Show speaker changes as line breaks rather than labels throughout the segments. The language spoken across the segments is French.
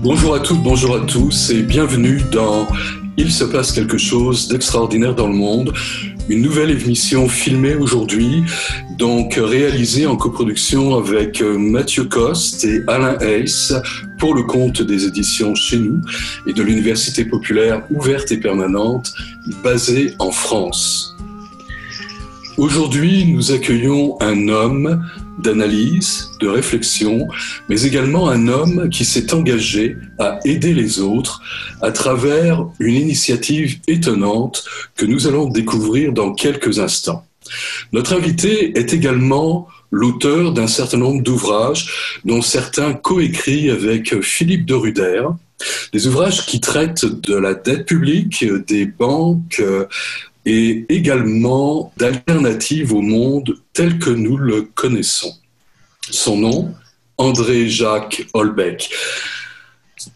Bonjour à toutes, bonjour à tous et bienvenue dans Il se passe quelque chose d'extraordinaire dans le monde, une nouvelle émission filmée aujourd'hui, donc réalisée en coproduction avec Mathieu Coste et Alain Heiss pour le compte des éditions Chez Nous et de l'Université populaire ouverte et permanente basée en France. Aujourd'hui, nous accueillons un homme d'analyse, de réflexion, mais également un homme qui s'est engagé à aider les autres à travers une initiative étonnante que nous allons découvrir dans quelques instants. Notre invité est également l'auteur d'un certain nombre d'ouvrages, dont certains coécrits avec Philippe Deruder, des ouvrages qui traitent de la dette publique, des banques, et également d'alternatives au monde tel que nous le connaissons. Son nom, André-Jacques Holbeck.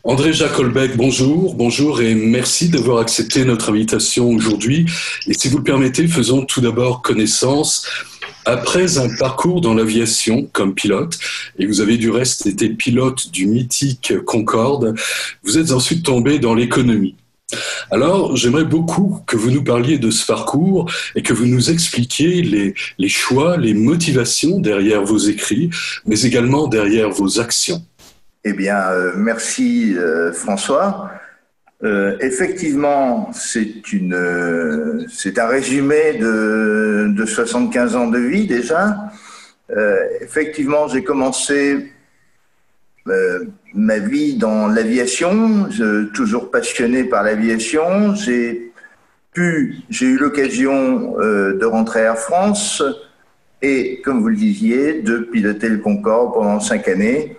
André-Jacques Holbeck, bonjour et merci d'avoir accepté notre invitation aujourd'hui. Et si vous le permettez, faisons tout d'abord connaissance. Après un parcours dans l'aviation comme pilote, et vous avez du reste été pilote du mythique Concorde, vous êtes ensuite tombé dans l'économie. Alors, j'aimerais beaucoup que vous nous parliez de ce parcours et que vous nous expliquiez les choix, les motivations derrière vos écrits, mais également derrière vos actions.
Eh bien, merci François. Effectivement, c'est un résumé de 75 ans de vie déjà. Effectivement, j'ai commencé ma vie dans l'aviation, toujours passionné par l'aviation. J'ai eu l'occasion de rentrer à Air France et, comme vous le disiez, de piloter le Concorde pendant 5 années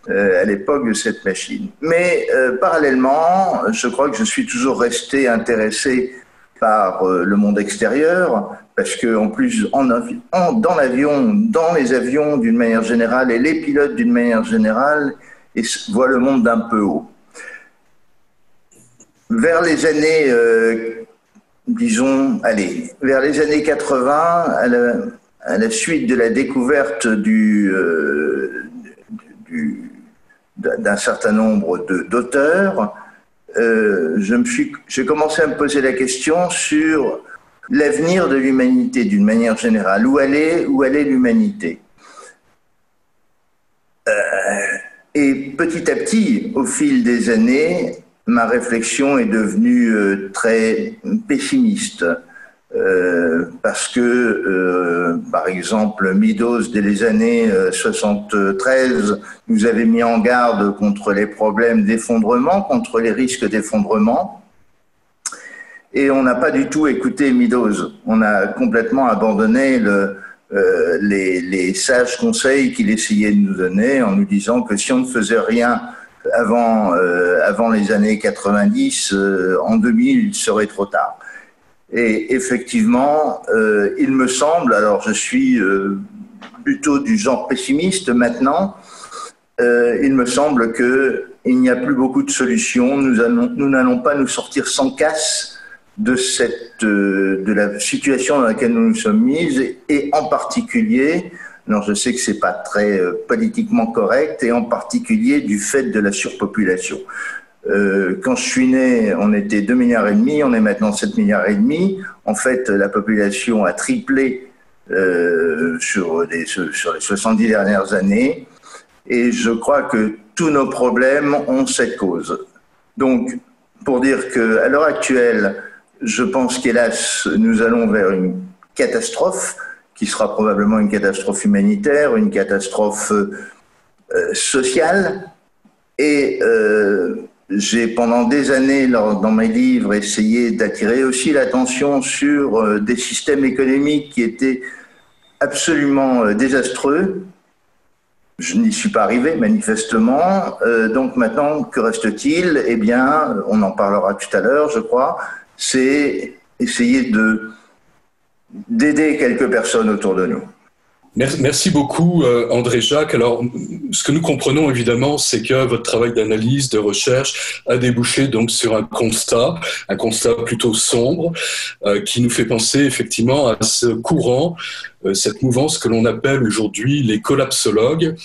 à l'époque de cette machine. Mais parallèlement, je crois que je suis toujours resté intéressé par le monde extérieur, parce que en plus, dans l'avion, dans les avions d'une manière générale et les pilotes d'une manière générale, voient le monde d'un peu haut. Vers les années, vers les années 80, à la suite de la découverte d'un certain nombre d'auteurs, j'ai commencé à me poser la question sur l'avenir de l'humanité d'une manière générale. Où allait l'humanité ? Et petit à petit, au fil des années, ma réflexion est devenue très pessimiste. Parce que, par exemple, Meadows, dès les années 73, nous avait mis en garde contre les problèmes d'effondrement, contre les risques d'effondrement. Et on n'a pas du tout écouté Meadows. On a complètement abandonné les sages conseils qu'il essayait de nous donner en nous disant que si on ne faisait rien avant les années 90, en 2000, il serait trop tard. Et effectivement, il me semble, alors je suis plutôt du genre pessimiste maintenant, il me semble qu'il n'y a plus beaucoup de solutions. Nous n'allons pas nous sortir sans casse de la situation dans laquelle nous nous sommes mises, et en particulier, alors je sais que c'est pas très politiquement correct, et en particulier du fait de la surpopulation. Quand je suis né, on était 2,5 milliards, on est maintenant 7,5 milliards. En fait, la population a triplé sur les 70 dernières années, et je crois que tous nos problèmes ont cette cause. Donc, pour dire qu'à l'heure actuelle, je pense qu'hélas, nous allons vers une catastrophe qui sera probablement une catastrophe humanitaire, une catastrophe sociale. Et j'ai pendant des années, dans mes livres, essayé d'attirer aussi l'attention sur des systèmes économiques qui étaient absolument désastreux. Je n'y suis pas arrivé, manifestement. Donc maintenant, que reste-t-il ? Eh bien, on en parlera tout à l'heure, je crois. C'est essayer d'aider quelques personnes autour de nous.
Merci beaucoup, André-Jacques. Alors, ce que nous comprenons évidemment, c'est que votre travail d'analyse, de recherche a débouché donc sur un constat plutôt sombre, qui nous fait penser effectivement à ce courant, cette mouvance que l'on appelle aujourd'hui les collapsologues,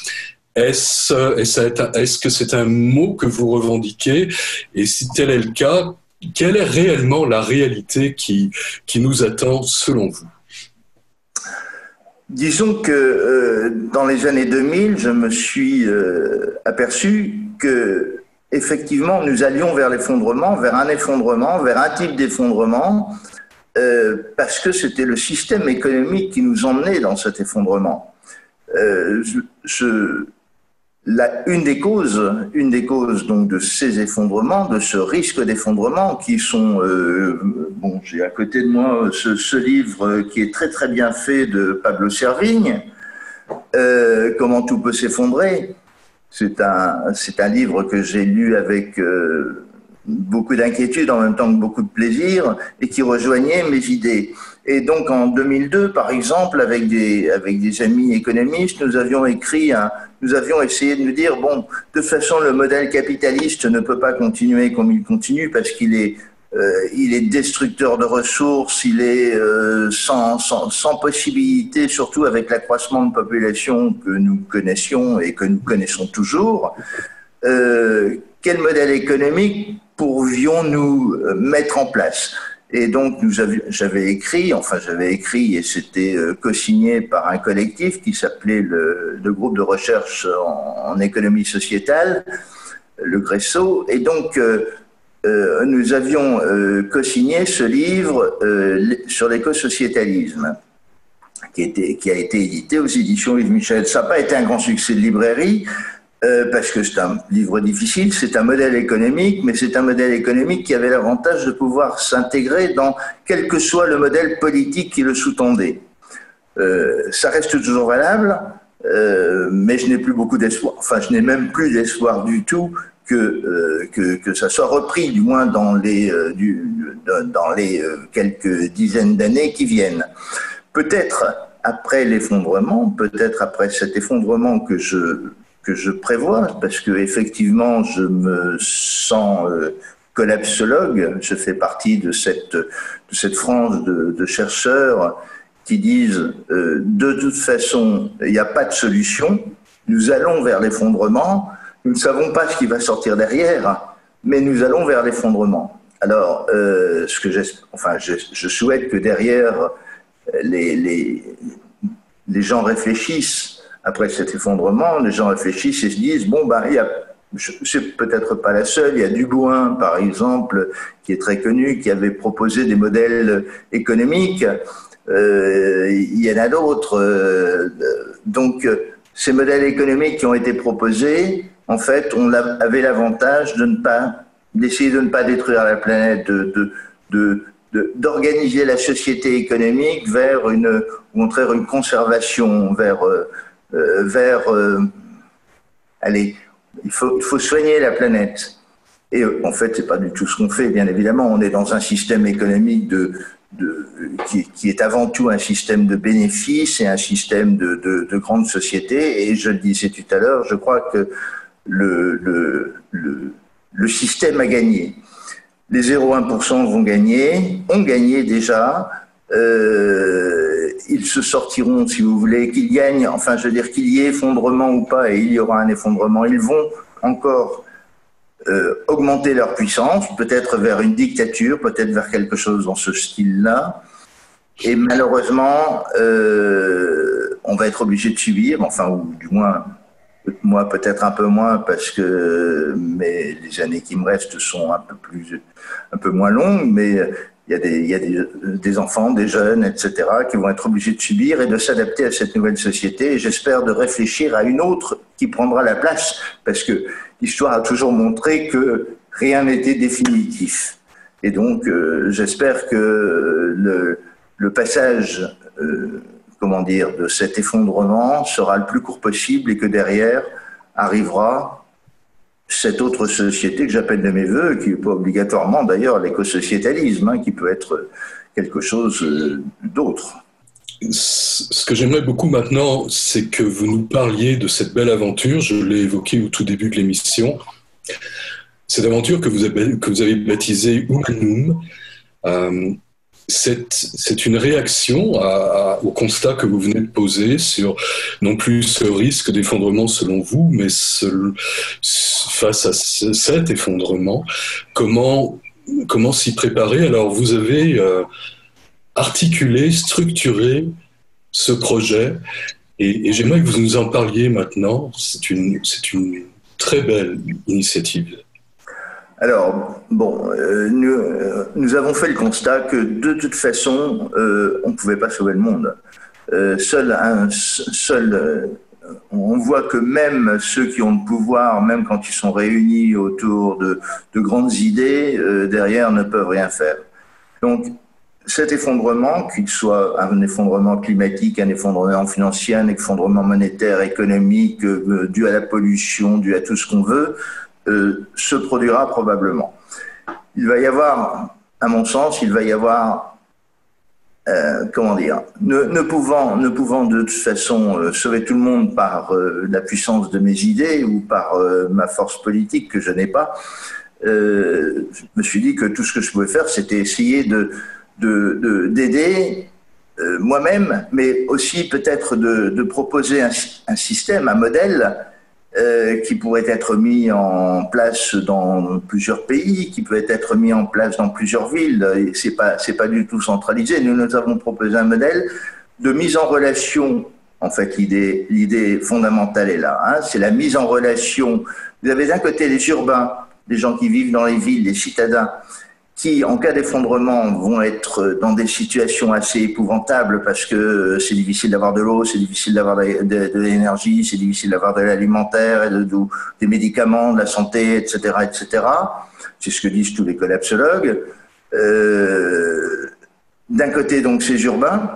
Est-ce que c'est un mot que vous revendiquez? Et si tel est le cas, quelle est réellement la réalité qui nous attend selon vous?
Disons que dans les années 2000, je me suis aperçu que effectivement nous allions vers l'effondrement, vers un type d'effondrement, parce que c'était le système économique qui nous emmenait dans cet effondrement. Une des causes donc de ces effondrements, de ce risque d'effondrement, qui sont j'ai à côté de moi ce livre qui est très très bien fait de Pablo Servigne, Comment tout peut s'effondrer. C'est un livre que j'ai lu avec beaucoup d'inquiétude en même temps que beaucoup de plaisir et qui rejoignait mes idées. Et donc en 2002, par exemple, avec des amis économistes, nous avions essayé de nous dire, bon, de toute façon, le modèle capitaliste ne peut pas continuer comme il continue parce qu'il est destructeur de ressources, il est sans possibilité, surtout avec l'accroissement de population que nous connaissions et que nous connaissons toujours. Quel modèle économique pourrions-nous mettre en place? Et donc, j'avais écrit, et c'était co-signé par un collectif qui s'appelait le groupe de recherche en économie sociétale, le GRESSO. Et donc, nous avions co-signé ce livre sur l'écosociétalisme, qui a été édité aux éditions Yves Michel. Ça n'a pas été un grand succès de librairie, parce que c'est un livre difficile, c'est un modèle économique, mais c'est un modèle économique qui avait l'avantage de pouvoir s'intégrer dans quel que soit le modèle politique qui le sous-tendait. Ça reste toujours valable, mais je n'ai plus beaucoup d'espoir. Enfin, je n'ai même plus d'espoir du tout que ça soit repris, du moins dans les quelques dizaines d'années qui viennent. Peut-être après l'effondrement, peut-être après cet effondrement que je prévois, parce que effectivement je me sens collapsologue, je fais partie de cette frange de chercheurs qui disent de toute façon il n'y a pas de solution, nous allons vers l'effondrement, nous ne savons pas ce qui va sortir derrière, mais nous allons vers l'effondrement. Alors je souhaite que derrière les gens réfléchissent. Après cet effondrement, les gens réfléchissent et se disent, bon, c'est peut-être pas la seule, il y a Dubois, par exemple, qui est très connu, qui avait proposé des modèles économiques, il y en a d'autres. Donc, ces modèles économiques qui ont été proposés, en fait, on avait l'avantage d'essayer de ne pas détruire la planète, d'organiser la société économique vers une conservation, allez, il faut soigner la planète. Et en fait, c'est pas du tout ce qu'on fait, bien évidemment. On est dans un système économique qui est avant tout un système de bénéfices et un système de grande société. Et je le disais tout à l'heure, je crois que le système a gagné. Les 0,1% ont gagné déjà. Ils se sortiront, si vous voulez, qu'ils gagnent, enfin, je veux dire, qu'il y ait effondrement ou pas, et il y aura un effondrement, ils vont encore augmenter leur puissance, peut-être vers une dictature, peut-être vers quelque chose dans ce style-là. Et malheureusement, on va être obligé de subir, enfin, ou du moins, moi peut-être un peu moins, parce que les années qui me restent sont un peu moins longues, mais il y a des enfants, des jeunes, etc., qui vont être obligés de subir et de s'adapter à cette nouvelle société. Et j'espère de réfléchir à une autre qui prendra la place, parce que l'histoire a toujours montré que rien n'était définitif. Et donc, j'espère que le passage, de cet effondrement sera le plus court possible et que derrière arrivera cette autre société que j'appelle de mes voeux, qui n'est pas obligatoirement d'ailleurs l'écosociétalisme, qui peut être quelque chose d'autre.
Ce que j'aimerais beaucoup maintenant, c'est que vous nous parliez de cette belle aventure, je l'ai évoquée au tout début de l'émission, cette aventure que vous avez baptisée Humanum. c'est une réaction au constat que vous venez de poser sur non plus ce risque d'effondrement selon vous, mais face à cet effondrement, comment s'y préparer? Alors vous avez articulé, structuré ce projet et j'aimerais que vous nous en parliez maintenant. C'est une très belle initiative.
Alors, bon, nous avons fait le constat que de toute façon, on ne pouvait pas sauver le monde. On voit que même ceux qui ont le pouvoir, même quand ils sont réunis autour de grandes idées, derrière ne peuvent rien faire. Donc, cet effondrement, qu'il soit un effondrement climatique, un effondrement financier, un effondrement monétaire, économique, dû à la pollution, dû à tout ce qu'on veut, se produira probablement. Il va y avoir, à mon sens, ne pouvant de toute façon sauver tout le monde par la puissance de mes idées ou par ma force politique que je n'ai pas, je me suis dit que tout ce que je pouvais faire, c'était essayer d'aider moi-même, mais aussi peut-être de proposer un système, un modèle qui pourrait être mis en place dans plusieurs pays, qui peut être mis en place dans plusieurs villes. C'est pas du tout centralisé. Nous avons proposé un modèle de mise en relation. En fait, l'idée fondamentale est là. Hein. C'est la mise en relation. Vous avez d'un côté les urbains, les gens qui vivent dans les villes, les citadins, qui, en cas d'effondrement, vont être dans des situations assez épouvantables parce que c'est difficile d'avoir de l'eau, c'est difficile d'avoir de l'énergie, c'est difficile d'avoir de l'alimentaire, des médicaments, de la santé, etc., etc. C'est ce que disent tous les collapsologues. D'un côté, donc, ces urbains,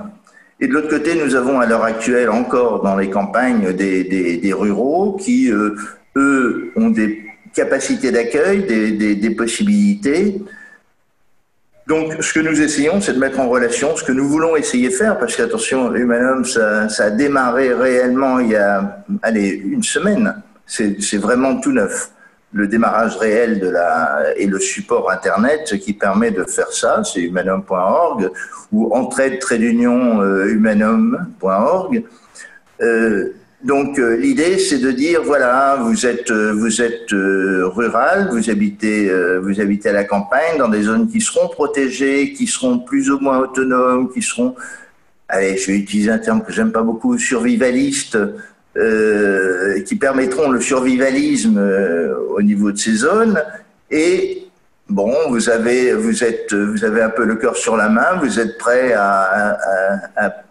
et de l'autre côté, nous avons à l'heure actuelle encore dans les campagnes des ruraux qui, eux, ont des capacités d'accueil, des possibilités. Donc, ce que nous essayons, c'est de mettre en relation ce que nous voulons essayer de faire, parce qu'attention, Humanum, ça a démarré réellement il y a, une semaine. C'est vraiment tout neuf. Le démarrage réel et le support Internet qui permet de faire ça, c'est humanum.org ou entraide-humanum.org. Donc l'idée, c'est de dire voilà, vous êtes rural, vous habitez à la campagne, dans des zones qui seront protégées, qui seront plus ou moins autonomes, qui seront, allez, je vais utiliser un terme que j'aime pas beaucoup, survivalistes, qui permettront le survivalisme au niveau de ces zones. Et bon, vous avez un peu le cœur sur la main, vous êtes prêt à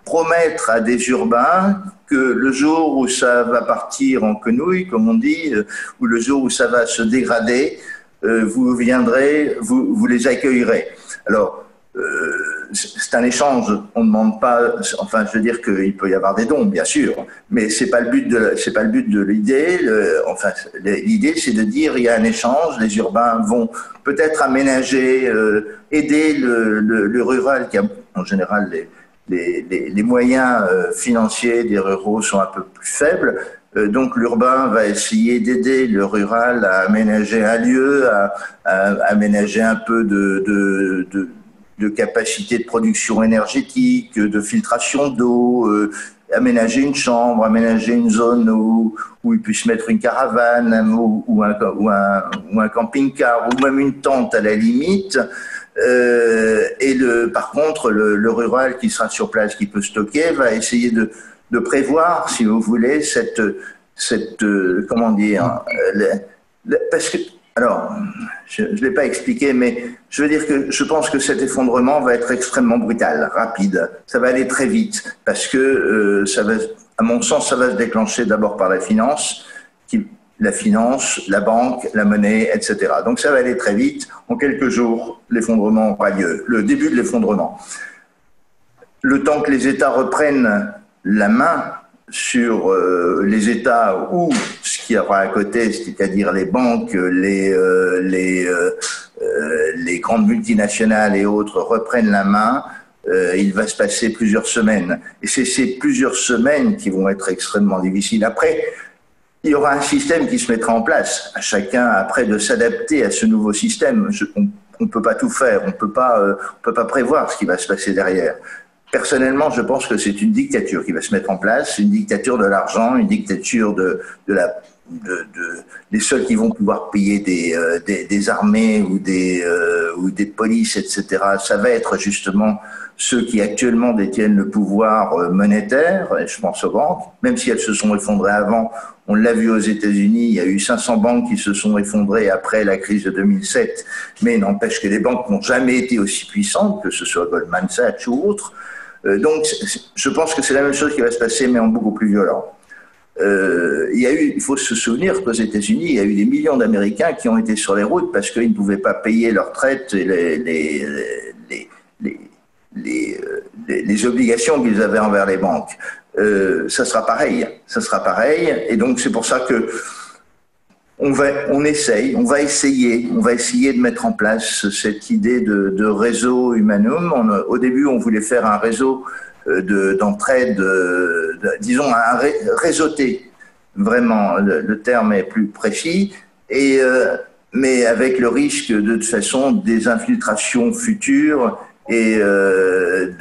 promettre à des urbains que le jour où ça va partir en quenouille, comme on dit, ou le jour où ça va se dégrader, vous viendrez, vous les accueillerez. Alors, c'est un échange. On ne demande pas. Enfin, je veux dire qu'il peut y avoir des dons, bien sûr, mais c'est pas le but de l'idée. Enfin, l'idée, c'est de dire il y a un échange. Les urbains vont peut-être aménager, aider le rural qui a en général les moyens financiers des ruraux sont un peu plus faibles. Donc l'urbain va essayer d'aider le rural à aménager un lieu, à aménager un peu de capacité de production énergétique, de filtration d'eau, aménager une chambre, aménager une zone où il puisse mettre une caravane ou un camping-car ou même une tente à la limite. Et par contre, le rural qui sera sur place, qui peut stocker, va essayer de prévoir, si vous voulez, comment dire, parce que, alors, je ne l'ai pas expliqué, mais je veux dire que je pense que cet effondrement va être extrêmement brutal, rapide. Ça va aller très vite, parce que à mon sens, ça va se déclencher d'abord par la finance, la banque, la monnaie, etc. Donc ça va aller très vite. En quelques jours, l'effondrement aura lieu, le début de l'effondrement. Le temps que les États reprennent la main sur les États ou ce qu'il y aura à côté, c'est-à-dire les banques, les grandes multinationales et autres reprennent la main, il va se passer plusieurs semaines. Et c'est ces plusieurs semaines qui vont être extrêmement difficiles. Après, il y aura un système qui se mettra en place. À chacun, après, de s'adapter à ce nouveau système. on peut pas tout faire, on peut pas prévoir ce qui va se passer derrière. Personnellement, je pense que c'est une dictature qui va se mettre en place, une dictature de l'argent, une dictature des seuls qui vont pouvoir payer des armées ou des polices, etc. Ça va être justement ceux qui actuellement détiennent le pouvoir monétaire, et je pense aux banques, même si elles se sont effondrées avant. On l'a vu aux États-Unis, il y a eu 500 banques qui se sont effondrées après la crise de 2007, mais n'empêche que les banques n'ont jamais été aussi puissantes, que ce soit Goldman Sachs ou autres. Donc, je pense que c'est la même chose qui va se passer, mais en beaucoup plus violent. Il faut se souvenir qu'aux États-Unis, il y a eu des millions d'Américains qui ont été sur les routes parce qu'ils ne pouvaient pas payer leur retraite et les obligations qu'ils avaient envers les banques. Ça sera pareil. Et donc, c'est pour ça que on va essayer de mettre en place cette idée de réseau Humanum. Au début, on voulait faire un réseau d'entraide, disons un réseauté, vraiment, le terme est plus précis, mais avec le risque de toute façon des infiltrations futures et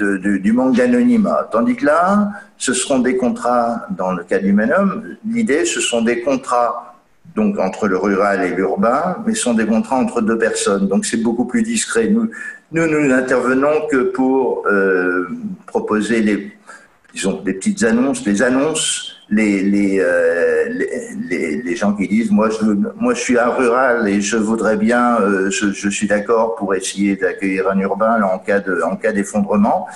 du manque d'anonymat. Tandis que là, ce seront des contrats, dans le cas d'Humanum, l'idée, ce sont des contrats donc entre le rural et l'urbain, mais ce sont des contrats entre deux personnes. Donc c'est beaucoup plus discret. Nous n'intervenons que pour proposer des petites annonces, les gens qui disent moi je suis un rural et je voudrais bien, je suis d'accord pour essayer d'accueillir un urbain là, en cas d'effondrement.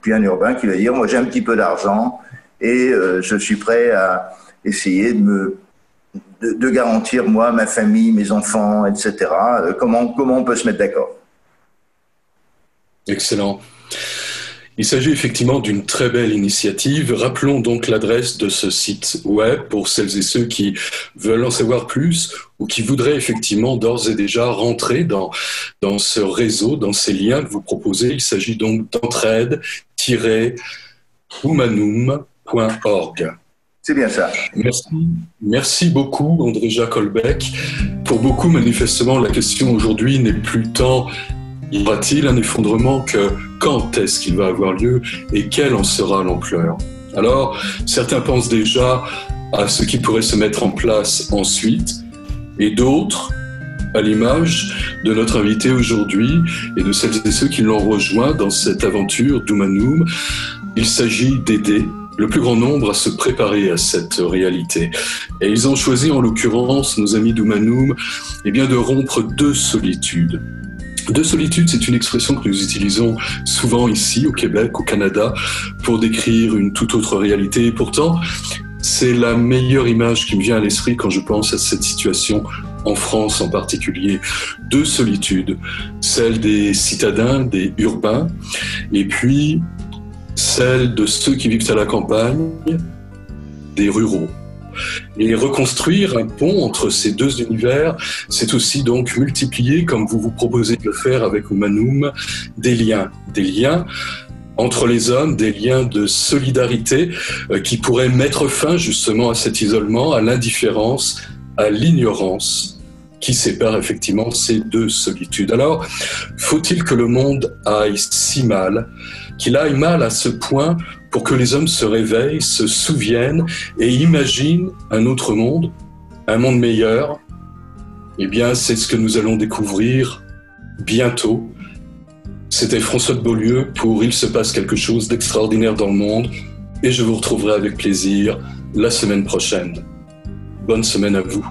Puis un urbain qui va dire moi j'ai un petit peu d'argent et je suis prêt à essayer de garantir moi, ma famille, mes enfants, etc. Comment on peut se mettre d'accord?
Excellent. Il s'agit effectivement d'une très belle initiative. Rappelons donc l'adresse de ce site web pour celles et ceux qui veulent en savoir plus ou qui voudraient effectivement d'ores et déjà rentrer dans ce réseau, dans ces liens que vous proposez. Il s'agit donc d'entraide-humanum.org.
C'est bien ça.
Merci beaucoup, André Jacques Holbeck. Pour beaucoup, manifestement, la question aujourd'hui n'est plus tant y aura-t-il un effondrement que quand est-ce qu'il va avoir lieu et quelle en sera l'ampleur. Alors, certains pensent déjà à ce qui pourrait se mettre en place ensuite et d'autres, à l'image de notre invité aujourd'hui et de celles et ceux qui l'ont rejoint dans cette aventure d'Humanum, il s'agit d'aider le plus grand nombre à se préparer à cette réalité. Et ils ont choisi, en l'occurrence, nos amis d'Humanum, de rompre deux solitudes. Deux solitudes, c'est une expression que nous utilisons souvent ici, au Québec, au Canada, pour décrire une toute autre réalité. Et pourtant, c'est la meilleure image qui me vient à l'esprit quand je pense à cette situation en France en particulier. Deux solitudes, celle des citadins, des urbains, et puis celle de ceux qui vivent à la campagne, des ruraux. Et reconstruire un pont entre ces deux univers, c'est aussi donc multiplier, comme vous proposez de le faire avec Humanum, des liens entre les hommes, des liens de solidarité qui pourraient mettre fin justement à cet isolement, à l'indifférence, à l'ignorance qui sépare effectivement ces deux solitudes. Alors, faut-il que le monde aille si mal, qu'il aille mal à ce point pour que les hommes se réveillent, se souviennent et imaginent un autre monde, un monde meilleur? Eh bien, c'est ce que nous allons découvrir bientôt. C'était François de Beaulieu pour Il se passe quelque chose d'extraordinaire dans le monde et je vous retrouverai avec plaisir la semaine prochaine. Bonne semaine à vous.